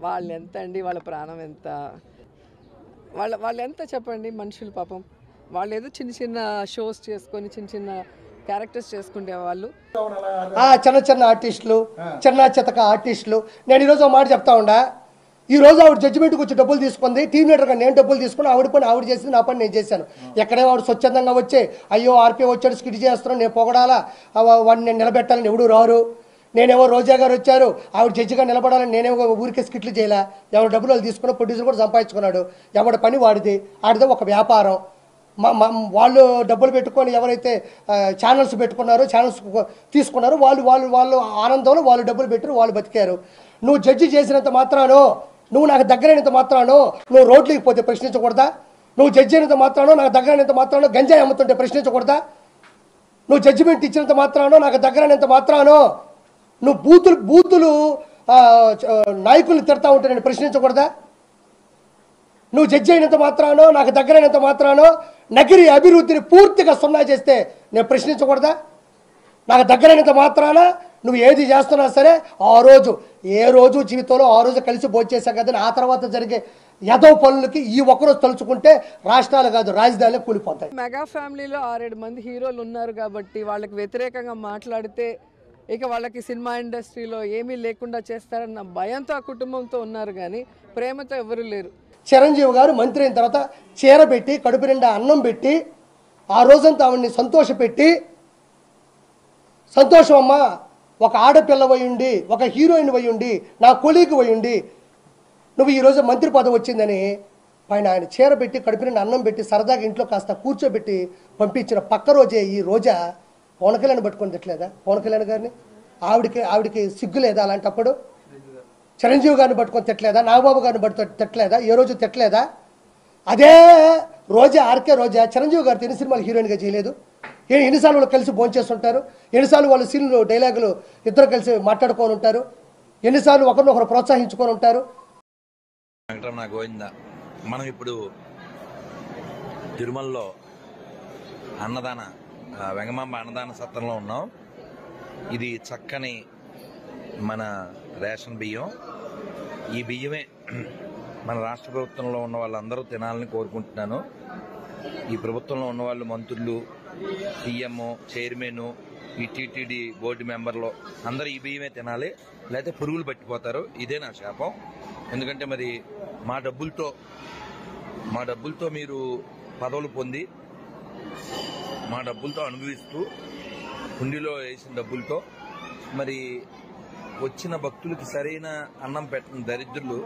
వాళ్ళు ఎంత అండి, వాళ్ళ ప్రాణం ఎంత, వాళ్ళు ఎంత చెప్పండి మనుషులు పాపం. వాళ్ళు ఏదో చిన్న చిన్న షోస్ చేసుకొని చిన్న చిన్న క్యారెక్టర్స్ చేసుకుంటే వాళ్ళు చిన్న చిన్న ఆర్టిస్టులు, చిన్న చితక ఆర్టిస్టులు. నేను ఈరోజు మాట చెప్తా ఉండా, ఈరోజు ఆవిడ జడ్జిమెంట్కి వచ్చి డబ్బులు తీసుకుంది, టీం లీడర్గా నేను డబ్బులు తీసుకుని ఆవిడ పని ఆవిడ చేసింది, నా పని నేను చేశాను. ఎక్కడే వాడు స్వచ్ఛందంగా వచ్చే అయ్యో ఆర్పీ వచ్చాడు స్కిట్ చేస్తున్నాను నేను పొగడాలా, వాడిని నేను నిలబెట్టాలని ఎవడు రారు. నేనేమో రోజా గారు వచ్చారు ఆవిడ జడ్జిగా నిలబడాలని నేనేమో ఊరికే స్కిట్లు చేయలే. ఎవరు డబ్బులు వాళ్ళు తీసుకున్న ప్రొడ్యూసర్ కూడా సంపాదించుకున్నాడు. ఎవరి పని వాడిది, ఆడితే ఒక వ్యాపారం. వాళ్ళు డబ్బులు పెట్టుకొని ఎవరైతే ఛానల్స్ పెట్టుకున్నారో ఛానల్స్ తీసుకున్నారో వాళ్ళు ఆనందంలో వాళ్ళు డబ్బులు పెట్టారు, వాళ్ళు బతికారు. నువ్వు జడ్జి చేసినంత మాత్రానో, నువ్వు నాకు దగ్గరైనంత మాత్రానో నువ్వు రోడ్లకి పోతే ప్రశ్నించకూడదా? నువ్వు జడ్జి అయినంత మాత్రానో నాకు దగ్గరైనంత మాత్రానో గంజాయి అమ్ముతుంటే ప్రశ్నించకూడదా? నువ్వు జడ్జిమెంట్ ఇచ్చినంత మాత్రానో నాకు దగ్గరైనంత మాత్రానో నువ్వు బూతులు నాయకుల్ని తిడతా ఉంటే నేను ప్రశ్నించకూడదా? నువ్వు జడ్జి అయినంత మాత్రానో నాకు దగ్గరైనంత మాత్రానో నగరి అభివృద్ధిని పూర్తిగా సున్నా చేస్తే నేను ప్రశ్నించకూడదా? నాకు దగ్గరైనంత మాత్రాన నువ్వు ఏది చేస్తున్నా సరే ఏ రోజు జీవితంలో ఆ రోజు కలిసి భోంచేసాం కదా, ఆ తర్వాత జరిగే యదో పనులకి ఈ ఒక్కరోజు తలుచుకుంటే రాష్ట్రాలు కాదు రాజధానిలో కూలిపోతాయి. మెగా ఫ్యామిలీలో 6-7 మంది హీరోలు ఉన్నారు కాబట్టి వాళ్ళకి వ్యతిరేకంగా మాట్లాడితే ఇక వాళ్ళకి సినిమా ఇండస్ట్రీలో ఏమీ లేకుండా చేస్తారన్న భయంతో ఆ కుటుంబంతో ఉన్నారు, కానీ ప్రేమతో ఎవరు లేరు. చిరంజీవి గారు మంత్రి అయిన తర్వాత చీర పెట్టి కడుపు నిండా అన్నం పెట్టి ఆ రోజంతా ఆవిడ్ని సంతోషపెట్టి, సంతోషం అమ్మ ఒక ఆడపిల్ల వయ్యుండి ఒక హీరోయిన్ వయ్యుండి నా కొలీగ్ వయ్యుండి నువ్వు ఈరోజు మంత్రి పదవి వచ్చిందని ఆయన చీర పెట్టి కడుపు నిండా అన్నం పెట్టి సరదాగా ఇంట్లో కాస్త కూర్చోబెట్టి పంపించిన పక్క రోజే ఈ రోజా పవన్ కళ్యాణ్ పట్టుకొని తిట్టలేదా? పవన్ కళ్యాణ్ గారిని ఆవిడికి సిగ్గు లేదా? అలాంటప్పుడు చిరంజీవి గారిని పట్టుకొని తిట్టలేదా? నాగబాబు గారిని పట్టుకొని తిట్టలేదా? ఏ రోజు తిట్టలేదా? అదే రోజా, ఆర్కే రోజా చిరంజీవి గారితో ఎన్ని సినిమాలు హీరోయిన్గా చేయలేదు? ఎన్నిసార్లు వాళ్ళు కలిసి భోంచేస్తుంటారు, ఎన్నిసార్లు వాళ్ళు సీన్లు డైలాగులు ఇద్దరు కలిసి మాట్లాడుకొని ఉంటారు, ఎన్నిసార్లు ఒకరినొకరు ప్రోత్సహించుకొని ఉంటారు. గోవింద, మనం ఇప్పుడు తిరుమలలో వెంగమాంబ అన్నదాన సత్రంలో ఉన్నాం. ఇది చక్కని మన రేషన్ బియ్యం. ఈ బియ్యమే మన రాష్ట్ర ప్రభుత్వంలో ఉన్న వాళ్ళందరూ తినాలని కోరుకుంటున్నాను. ఈ ప్రభుత్వంలో ఉన్న వాళ్ళు మంత్రులు, సీఎం, చైర్మన్, ఈ టీటీడీ బోర్డు మెంబర్లు అందరూ ఈ బియ్యమే తినాలి, లేకపోతే పురుగులు పట్టిపోతారు. ఇదే నా శాపం. ఎందుకంటే మరి మా డబ్బులతో మీరు పదవులు పొంది మా డబ్బులతో అనుభవిస్తూ హుండీలో వేసిన డబ్బులతో మరి వచ్చిన భక్తులకి సరైన అన్నం పెట్టిన దరిద్రులు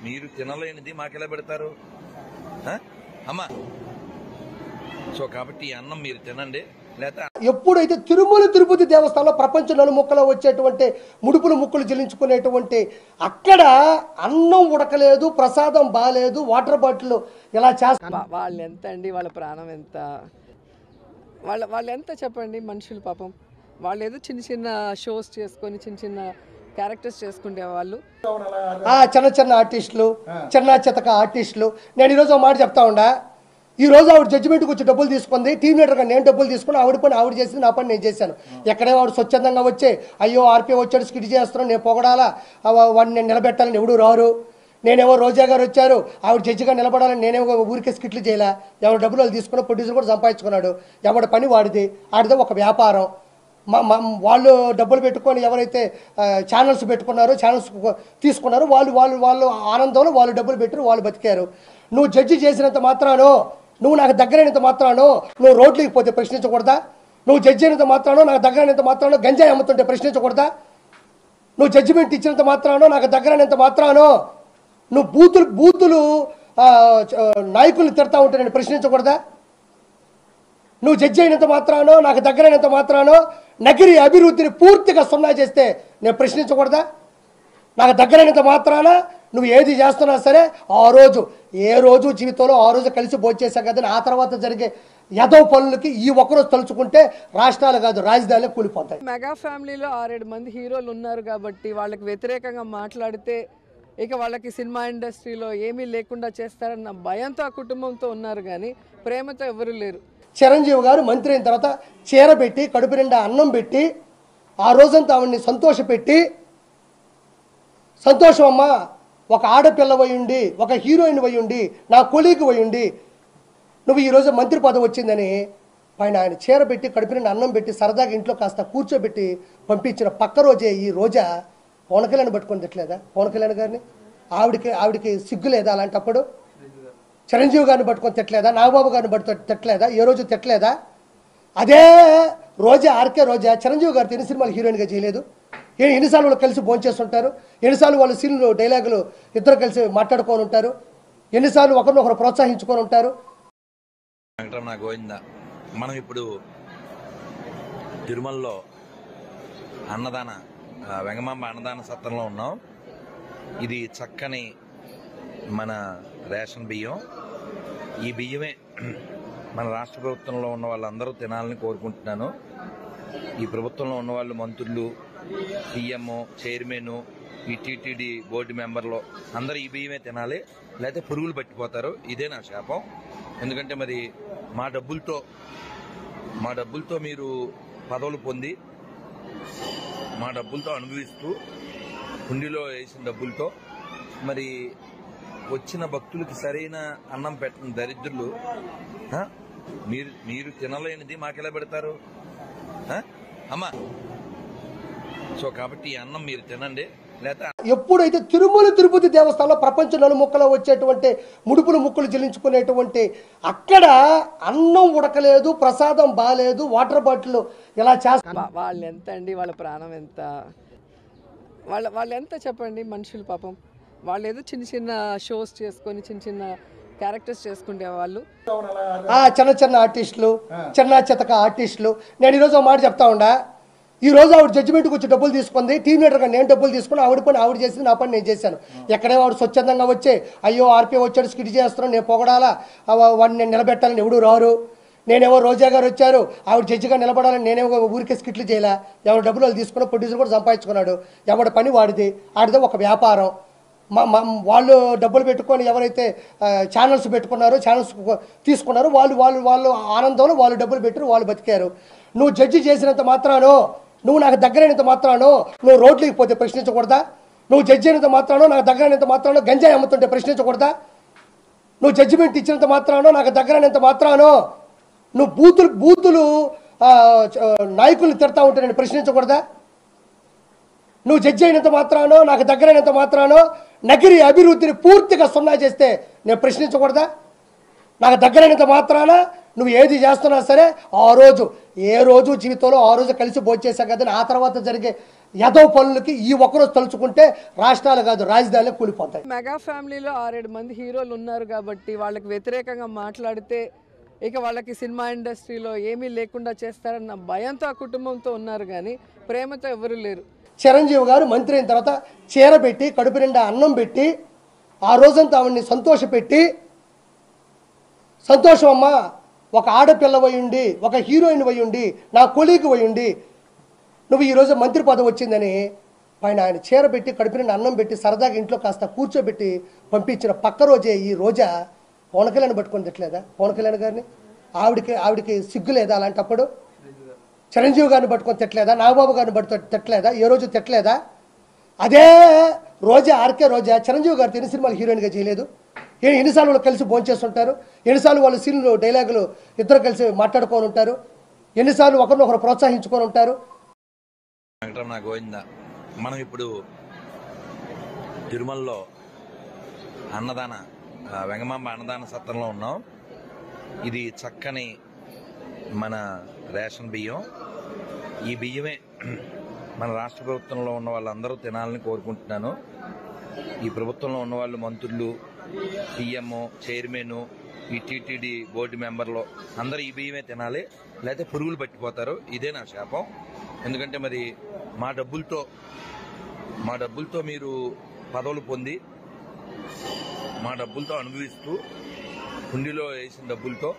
మీరు తినలేనిది మాకెలా పెడతారు అమ్మా? సో కాబట్టి ఈ అన్నం మీరు తినండి. ఎప్పుడైతే తిరుమల తిరుపతి దేవస్థానంలో ప్రపంచ నలుముక్కలో వచ్చేటువంటి ముక్కులు చెల్లించుకునేటువంటి అక్కడ అన్నం ఉడకలేదు, ప్రసాదం బాలేదు, వాటర్ బాటిల్ ఇలా చేస్తారు. వాళ్ళు ఎంత అండి, వాళ్ళ ప్రాణం ఎంత, వాళ్ళు ఎంత చెప్పండి మనుషులు పాపం. వాళ్ళు ఏదో చిన్న చిన్న షోస్ చేసుకొని చిన్న చిన్న క్యారెక్టర్స్ చేసుకుంటే వాళ్ళు చిన్న చిన్న ఆర్టిస్టులు, చిన్న చితక ఆర్టిస్టులు. నేను ఈరోజు మాట చెప్తా ఉండా, ఈరోజు ఆవిడ జడ్జిమెంట్కి వచ్చి డబ్బులు తీసుకుంది, టీం లీడర్గా నేను డబ్బులు తీసుకుని ఆవిడ పని ఆవిడ చేసింది, నా పని నేను చేశాను. ఎక్కడే వాడు స్వచ్ఛందంగా వచ్చే అయ్యో ఆర్పీ వచ్చాడు స్కిట్ చేస్తున్నాను నేను పొగడాలా, వాడిని నేను నిలబెట్టాలని ఎవడు రారు. నేనేమో రోజా గారు వచ్చారు ఆవిడ జడ్జిగా నిలబడాలని నేనేమో ఊరికే స్కిట్లు చేయలే. ఎవరు డబ్బులు వాళ్ళు తీసుకున్న ప్రొడ్యూసర్ కూడా సంపాదించుకున్నాడు. ఎవరి పని వాడిది, ఆడితే ఒక వ్యాపారం. వాళ్ళు డబ్బులు పెట్టుకొని ఎవరైతే ఛానల్స్ పెట్టుకున్నారో ఛానల్స్ తీసుకున్నారో వాళ్ళు ఆనందంలో వాళ్ళు డబ్బులు పెట్టారు, వాళ్ళు బతికారు. నువ్వు జడ్జి చేసినంత మాత్రానో, నువ్వు నాకు దగ్గరైనంత మాత్రానో నువ్వు రోడ్లకి పోతే ప్రశ్నించకూడదా? నువ్వు జడ్జి అయినంత మాత్రానో నాకు దగ్గరైనంత మాత్రానో గంజాయి అమ్ముతుంటే ప్రశ్నించకూడదా? నువ్వు జడ్జిమెంట్ ఇచ్చినంత మాత్రానో నాకు దగ్గరైనంత మాత్రానో నువ్వు బూతులు నాయకుల్ని తిడతా ఉంటే నేను ప్రశ్నించకూడదా? నువ్వు జడ్జి అయినంత మాత్రానో నాకు దగ్గరైనంత మాత్రానో నగరి అభివృద్ధిని పూర్తిగా సున్నా చేస్తే నేను ప్రశ్నించకూడదా? నాకు దగ్గరైనంత మాత్రాన నువ్వు ఏది చేస్తున్నా సరే ఏ రోజు జీవితంలో ఆ రోజు కలిసి భోంచేసాం కదా, ఆ తర్వాత జరిగే యదో పనులకి ఈ ఒక్కరోజు తలుచుకుంటే రాష్ట్రాలు కాదు రాజధానిలో కూలిపోతాయి. మెగా ఫ్యామిలీలో 6-7 మంది హీరోలు ఉన్నారు కాబట్టి వాళ్ళకి వ్యతిరేకంగా మాట్లాడితే ఇక వాళ్ళకి సినిమా ఇండస్ట్రీలో ఏమీ లేకుండా చేస్తారన్న భయంతో ఆ కుటుంబంతో ఉన్నారు, కానీ ప్రేమతో ఎవరు లేరు. చిరంజీవి గారు మంత్రి అయిన తర్వాత చీర పెట్టి కడుపు నిండా అన్నం పెట్టి ఆ రోజంతా ఆవిడ్ని సంతోషపెట్టి, సంతోషం అమ్మ, ఒక ఆడపిల్ల ఉండి, ఒక హీరోయిన్ ఉండి, నా కొలీగ్ ఉండి నువ్వు ఈరోజు మంత్రి పదవి వచ్చిందని పైన ఆయన చీర పెట్టి కడుపు నిండా అన్నం పెట్టి సరదాగా ఇంట్లో కాస్త కూర్చోబెట్టి పంపించిన పక్క రోజే ఈ రోజా పవన్ కళ్యాణ్ పట్టుకొని తిట్టలేదా? పవన్ కళ్యాణ్ గారిని ఆవిడికి సిగ్గు లేదా? అలాంటప్పుడు చిరంజీవి గారిని పట్టుకొని తిట్టలేదా? నాగబాబు గారిని పట్టుకొని తిట్టలేదా? ఏ రోజు తిట్టలేదా? అదే రోజా, ఆర్కే రోజా చిరంజీవి గారితో ఎన్ని సినిమాలు హీరోయిన్గా చేయలేదు? ఎన్నిసార్లు వాళ్ళు కలిసి భోంచేస్తుంటారు, ఎన్నిసార్లు వాళ్ళు సీన్లు డైలాగులు ఇద్దరు కలిసి మాట్లాడుకొని ఉంటారు, ఎన్నిసార్లు ఒకరినొకరు ప్రోత్సహించుకొని ఉంటారు. వెంకటరమణ గోవింద. మనం ఇప్పుడు తిరుమలలో వెంగమాంబ అన్నదాన సత్రంలో ఉన్నాం. ఇది చక్కని మన రేషన్ బియ్యం. ఈ బియ్యమే మన రాష్ట్ర ప్రభుత్వంలో ఉన్న వాళ్ళందరూ తినాలని కోరుకుంటున్నాను. ఈ ప్రభుత్వంలో ఉన్న వాళ్ళు మంత్రులు, సీఎం, చైర్మన్, ఈ టీటీడీ బోర్డు మెంబర్లు అందరూ ఈ బియ్యమే తినాలి, లేకపోతే పురుగులు పట్టిపోతారు. ఇదే నా శాపం. ఎందుకంటే మరి మా డబ్బులతో మీరు పదవులు పొంది మా డబ్బులతో అనుభవిస్తూ హుండీలో వేసిన డబ్బులతో మరి వచ్చిన భక్తులకి సరైన అన్నం పెట్టిన దరిద్రులు మీరు తినలేనిది మాకెలా పెడతారు అమ్మా? సో కాబట్టి ఈ అన్నం మీరు తినండి. ఎప్పుడైతే తిరుపతి దేవస్థానంలో ప్రపంచ నలుముక్కలో వచ్చేటువంటి ముక్కులు చెల్లించుకునేటువంటి అక్కడ అన్నం ఉడకలేదు, ప్రసాదం బాలేదు, వాటర్ బాటిల్ ఇలా చేస్తారు. వాళ్ళు ఎంత అండి, వాళ్ళ ప్రాణం ఎంత, వాళ్ళు ఎంత చెప్పండి మనుషులు. పాపం వాళ్ళు ఏదో చిన్న షోస్ చేసుకొని చిన్న క్యారెక్టర్స్ చేసుకుంటే వాళ్ళు చిన్న ఆర్టిస్టులు, చిన్న చితక ఆర్టిస్టులు. నేను ఈరోజు మాట చెప్తా ఉండా, ఈ రోజు ఆవిడ జడ్జిమెంట్కి వచ్చి డబ్బులు తీసుకుంది, టీం లీడర్గా నేను డబ్బులు తీసుకుని ఆవిడ పని ఆవిడ చేసింది, నా పని నేను చేశాను. ఎక్కడే వాడు స్వచ్ఛందంగా వచ్చే అయ్యో ఆర్పీ వచ్చాడు స్కిట్ చేస్తున్నాను, నేను పొగడాలా, వాడిని నేను నిలబెట్టాలని ఎవడు రారు. నేనేమో రోజా గారు వచ్చారు, ఆవిడ జడ్జిగా నిలబడాలని నేనేమో ఊరికే స్కిట్లు చేయలే. ఎవరు డబ్బులు వాళ్ళు తీసుకున్న ప్రొడ్యూసర్ కూడా సంపాదించుకున్నాడు. ఎవరి పని వాడిది, ఆడితే ఒక వ్యాపారం. వాళ్ళు డబ్బులు పెట్టుకొని ఎవరైతే ఛానల్స్ పెట్టుకున్నారో, ఛానల్స్ తీసుకున్నారో వాళ్ళు ఆనందంలో వాళ్ళు డబ్బులు పెట్టారు, వాళ్ళు బతికారు. నువ్వు జడ్జి చేసినంత మాత్రానో, నువ్వు నాకు దగ్గరైనంత మాత్రానో నువ్వు రోడ్లకి పోతే ప్రశ్నించకూడదా? నువ్వు జడ్జి అయినంత మాత్రానో, నాకు దగ్గరైనంత మాత్రానో గంజాయి అమ్ముతుంటే ప్రశ్నించకూడదా? నువ్వు జడ్జిమెంట్ ఇచ్చినంత మాత్రానో, నాకు దగ్గరైనంత మాత్రానో నువ్వు బూతులు నాయకుల్ని తిడతా ఉంటే నేను ప్రశ్నించకూడదా? నువ్వు జడ్జి అయినంత మాత్రానో, నాకు దగ్గరైనంత మాత్రానో నగిరి అభివృద్ధిని పూర్తిగా సున్నా చేస్తే నేను ప్రశ్నించకూడదా? నాకు దగ్గరైనంత మాత్రాన నువ్వు ఏది చేస్తున్నా సరే ఏ రోజు జీవితంలో ఆ రోజు కలిసి భోంచేసా కదా, ఆ తర్వాత జరిగే యదో పనులకి ఈ ఒక్కరోజు తలుచుకుంటే రాష్ట్రాలు కాదు రాజధానులు కూలిపోతాయి. మెగా ఫ్యామిలీలో 6-7 మంది హీరోలు ఉన్నారు కాబట్టి వాళ్ళకి వ్యతిరేకంగా మాట్లాడితే ఇక వాళ్ళకి సినిమా ఇండస్ట్రీలో ఏమీ లేకుండా చేస్తారన్న భయంతో ఆ కుటుంబంతో ఉన్నారు, కానీ ప్రేమతో ఎవరు లేరు. చిరంజీవి గారు మంత్రి అయిన తర్వాత చీర పెట్టి కడుపు నిండా అన్నం పెట్టి ఆ రోజంతా ఆవిడ్ని సంతోషపెట్టి, సంతోషం అమ్మ, ఒక ఆడపిల్ల ఉండి, ఒక హీరోయిన్ ఉండి, నా కొలీగ్ ఉండి నువ్వు ఈరోజు మంత్రి పదవి వచ్చిందని పైన ఆయన చీర పెట్టి కడుపు నిండా అన్నం పెట్టి సరదాగా ఇంట్లో కాస్త కూర్చోబెట్టి పంపించిన పక్క రోజే ఈ రోజా పవన్ కళ్యాణ్ పట్టుకొని తిట్టలేదా? పవన్ కళ్యాణ్ గారిని ఆవిడికి సిగ్గు లేదా? అలాంటప్పుడు చిరంజీవి గారిని పట్టుకొని తిట్టలేదా? నాగబాబు గారిని పట్టుకొని తిట్టలేదా? ఏ రోజు తిట్టలేదా? అదే రోజా, ఆర్కే రోజా చిరంజీవి గారితో ఎన్ని సినిమాలు హీరోయిన్గా చేయలేదు? ఎన్నిసార్లు వాళ్ళు కలిసి భోంచేస్తుంటారు, ఎన్నిసార్లు వాళ్ళు సీన్లు డైలాగులు ఇద్దరు కలిసి మాట్లాడుకొని ఉంటారు, ఎన్నిసార్లు ఒకరినొకరు ప్రోత్సహించుకొని ఉంటారు. వెంకటరమణ గోవింద. మనం ఇప్పుడు తిరుమలలో వెంగమాంబ అన్నదాన సత్రంలో ఉన్నాం. ఇది చక్కని మన రేషన్ బియ్యం. ఈ బియ్యమే మన రాష్ట్ర ప్రభుత్వంలో ఉన్న వాళ్ళందరూ తినాలని కోరుకుంటున్నాను. ఈ ప్రభుత్వంలో ఉన్న వాళ్ళు మంత్రులు, సీఎం, చైర్మన్, ఈ టీటీడీ బోర్డు మెంబర్లు అందరూ ఈ బియ్యమే తినాలి, లేకపోతే పురుగులు పట్టిపోతారు. ఇదే నా శాపం. ఎందుకంటే మరి మా డబ్బులతో మీరు పదవులు పొంది మా డబ్బులతో అనుభవిస్తూ హుండీలో వేసిన డబ్బులతో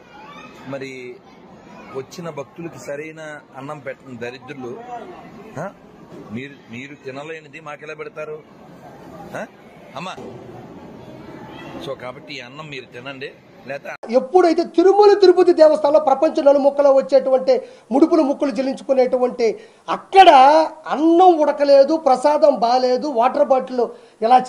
మరి వచ్చిన భక్తులకి సరైన అన్నం పెట్టిన దరిద్రులు మీరు తినలేనిది మాకెలా పెడతారు అమ్మా? సో కాబట్టి ఈ అన్నం మీరు తినండి. లేదా ఎప్పుడైతే తిరుమల తిరుపతి దేవస్థానంలో ప్రపంచ నలుముక్కలో వచ్చేటువంటి ముడుపులు ముక్కులు చెల్లించుకునేటువంటి అక్కడ అన్నం ఉడకలేదు, ప్రసాదం బాలేదు, వాటర్ బాటిల్ ఇలా